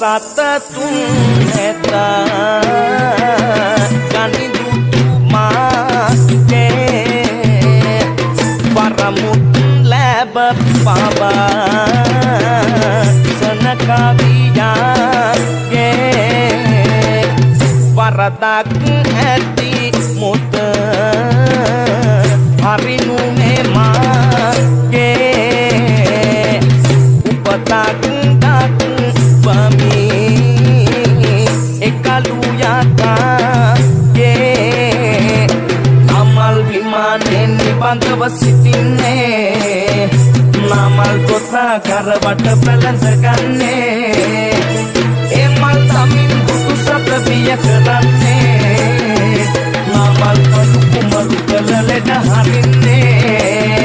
සතතුන් ඇත ගනිදුතුමාගේ වරමුත් ලැබ පවා සනකවියාගේ වරදක් ඇති මුත හරිනු මෙමාගේ උපතක් එකලු යකාගේ අමල් විමානෙන් නිබඳව සිටින්නේ නමල් ගොතා කරවට පැලඳ ගන්නේ ඒ මල් තමින් බුදු සත පිය කරන්නේ නමල් පලු කුමරු කළ ලෙඩ හරින්නේ